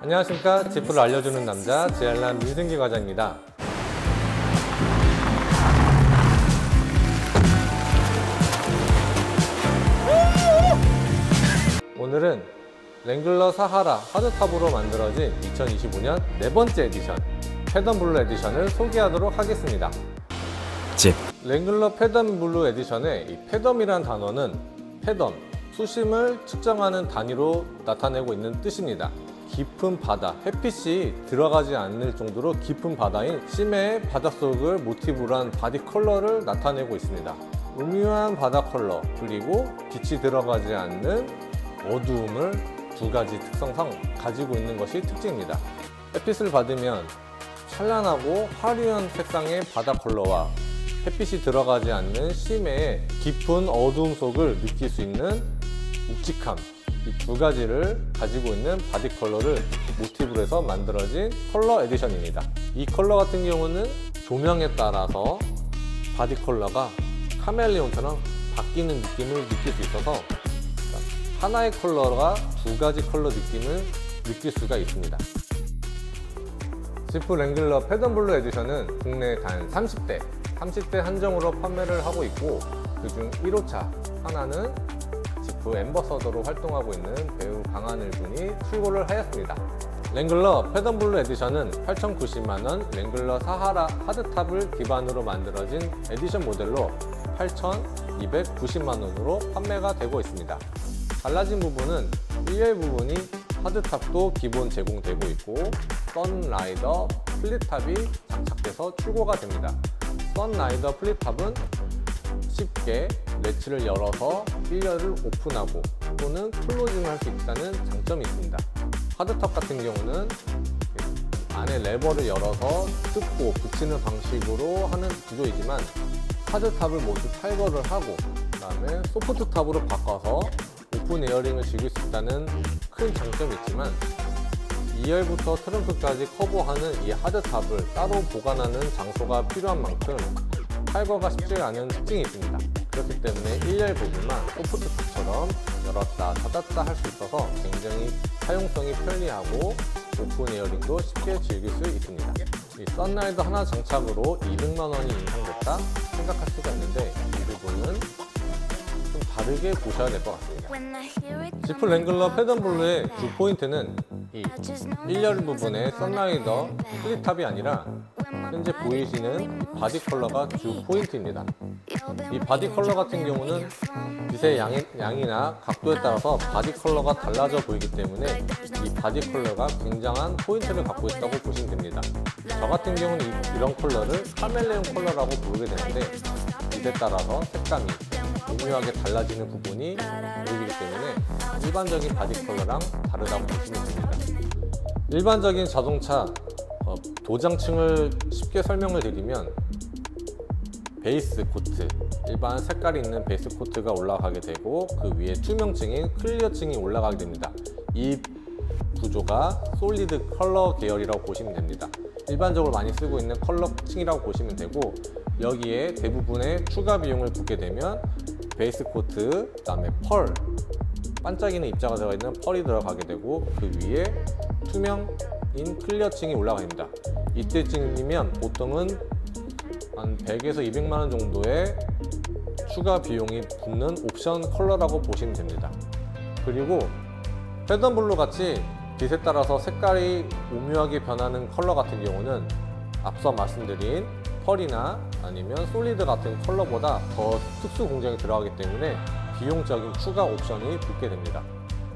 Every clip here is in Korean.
안녕하십니까. 지프를 알려주는 남자 제알람 민승기 과장입니다. 오늘은 랭글러 사하라 하드탑으로 만들어진 2025년 네 번째 에디션 패덤블루 에디션을 소개하도록 하겠습니다. 랭글러 패덤블루 에디션의 이 패덤이란 단어는 패덤, 수심을 측정하는 단위로 나타내고 있는 뜻입니다. 깊은 바다, 햇빛이 들어가지 않을 정도로 깊은 바다인 심해의 바닷속을 모티브로 한 바디 컬러를 나타내고 있습니다. 오묘한 바다 컬러, 그리고 빛이 들어가지 않는 어두움을 두 가지 특성상 가지고 있는 것이 특징입니다. 햇빛을 받으면 찬란하고 화려한 색상의 바다 컬러와 햇빛이 들어가지 않는 심해의 깊은 어두움 속을 느낄 수 있는 묵직함, 이 두 가지를 가지고 있는 바디 컬러를 모티브로 해서 만들어진 컬러 에디션입니다. 이 컬러 같은 경우는 조명에 따라서 바디 컬러가 카멜레온처럼 바뀌는 느낌을 느낄 수 있어서 하나의 컬러가 두 가지 컬러 느낌을 느낄 수가 있습니다. 지프 랭글러 패덤블루 에디션은 국내 단 30대 한정으로 판매를 하고 있고, 그중 1호차 하나는 지프 앰버서더로 활동하고 있는 배우 강하늘 군이 출고를 하였습니다. 랭글러 패덤블루 에디션은 8,090만원 랭글러 사하라 하드탑을 기반으로 만들어진 에디션 모델로 8,290만원으로 판매가 되고 있습니다. 달라진 부분은 일렬 부분이 하드탑도 기본 제공되고 있고, 선라이더 플립탑이 장착돼서 출고가 됩니다. 선라이더 플립탑은 쉽게 레치를 열어서 일렬을 오픈하고 또는 클로징을 할 수 있다는 장점이 있습니다. 하드탑 같은 경우는 안에 레버를 열어서 뜯고 붙이는 방식으로 하는 구조이지만, 하드탑을 모두 탈거를 하고 그 다음에 소프트탑으로 바꿔서 오픈 에어링을 즐길 수 있다는 큰 장점이 있지만, 2열부터 트렁크까지 커버하는 이 하드탑을 따로 보관하는 장소가 필요한 만큼 탈거가 쉽지 않은 특징이 있습니다. 그렇기 때문에 1열 부분만 소프트탑처럼 열었다 닫았다 할 수 있어서 굉장히 사용성이 편리하고 오픈 에어링도 쉽게 즐길 수 있습니다. 이 선라이더 하나 장착으로 200만원이 인상됐다 생각할 수가 있는데, 이 부분은 좀 다르게 보셔야 될 것 같습니다. 지프 랭글러 패덤블루의 주 포인트는 이 1열 부분의 선라이더 플립탑이 아니라 현재 보이시는 이 바디 컬러가 주 포인트입니다. 이 바디 컬러 같은 경우는 빛의 양이나 각도에 따라서 바디 컬러가 달라져 보이기 때문에 이 바디 컬러가 굉장한 포인트를 갖고 있다고 보시면 됩니다. 저 같은 경우는 이런 컬러를 카멜레온 컬러라고 부르게 되는데, 빛에 따라서 색감이 오묘하게 달라지는 부분이 보이기 때문에 일반적인 바디 컬러랑 다르다고 보시면 됩니다. 일반적인 자동차 도장층을 쉽게 설명을 드리면, 베이스 코트, 일반 색깔이 있는 베이스 코트가 올라가게 되고 그 위에 투명층인 클리어층이 올라가게 됩니다. 이 구조가 솔리드 컬러 계열이라고 보시면 됩니다. 일반적으로 많이 쓰고 있는 컬러층이라고 보시면 되고, 여기에 대부분의 추가 비용을 붓게 되면 베이스 코트, 그 다음에 펄, 반짝이는 입자가 들어가 있는 펄이 들어가게 되고 그 위에 투명인 클리어층이 올라갑니다. 이때쯤이면 보통은 한 100에서 200만원 정도의 추가 비용이 붙는 옵션 컬러라고 보시면 됩니다. 그리고 패덤블루 같이 빛에 따라서 색깔이 오묘하게 변하는 컬러 같은 경우는 앞서 말씀드린 펄이나 아니면 솔리드 같은 컬러보다 더 특수 공정이 들어가기 때문에 비용적인 추가 옵션이 붙게 됩니다.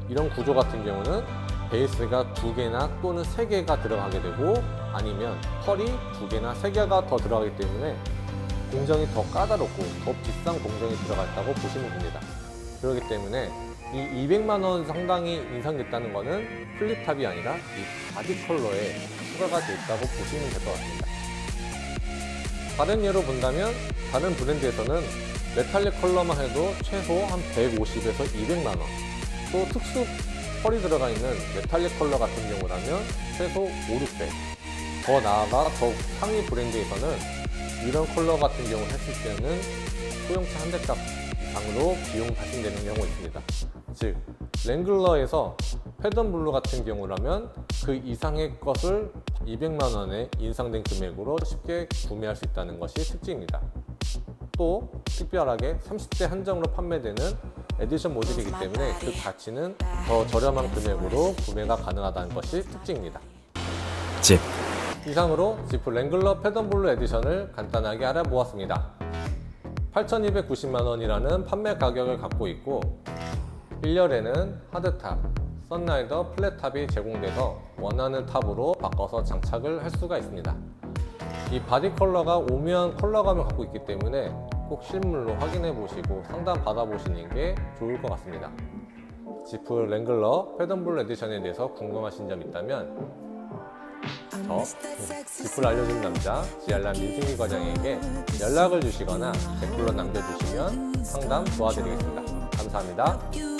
이런 구조 같은 경우는 베이스가 2개나 또는 3개가 들어가게 되고, 아니면 펄이 2개나 3개가 더 들어가기 때문에 공정이 더 까다롭고 더 비싼 공정이 들어가 있다고 보시면 됩니다. 그렇기 때문에 이 200만원 상당히 인상됐다는 것은 플립탑이 아니라 이 바디 컬러에 추가가 돼 있다고 보시면 될 것 같습니다. 다른 예로 본다면, 다른 브랜드에서는 메탈릭 컬러만 해도 최소 한 150에서 200만원, 또 특수 펄이 들어가 있는 메탈릭 컬러 같은 경우라면 최소 5, 600, 더 나아가 더 상위 브랜드에서는 이런 컬러 같은 경우 했을 때는 소형차 한 대값 이상으로 비용 발생되는 경우가 있습니다. 즉 랭글러에서 패던블루 같은 경우라면 그 이상의 것을 200만 원에 인상된 금액으로 쉽게 구매할 수 있다는 것이 특징입니다. 또 특별하게 30대 한정으로 판매되는 에디션 모델이기 때문에 그 가치는 더 저렴한 금액으로 구매가 가능하다는 것이 특징입니다. 이상으로 지프 랭글러 패던블루 에디션을 간단하게 알아보았습니다. 8,290만 원이라는 판매 가격을 갖고 있고 1열에는 하드탑, 선라이더 플랫탑이 제공돼서 원하는 탑으로 바꿔서 장착을 할 수가 있습니다. 이 바디 컬러가 오묘한 컬러감을 갖고 있기 때문에 꼭 실물로 확인해 보시고 상담 받아 보시는 게 좋을 것 같습니다. 지프 랭글러 패던블루 에디션에 대해서 궁금하신 점 있다면 지프를 알려주는 남자 지알람 민승기 과장에게 연락을 주시거나 댓글로 남겨주시면 상담 도와드리겠습니다. 감사합니다.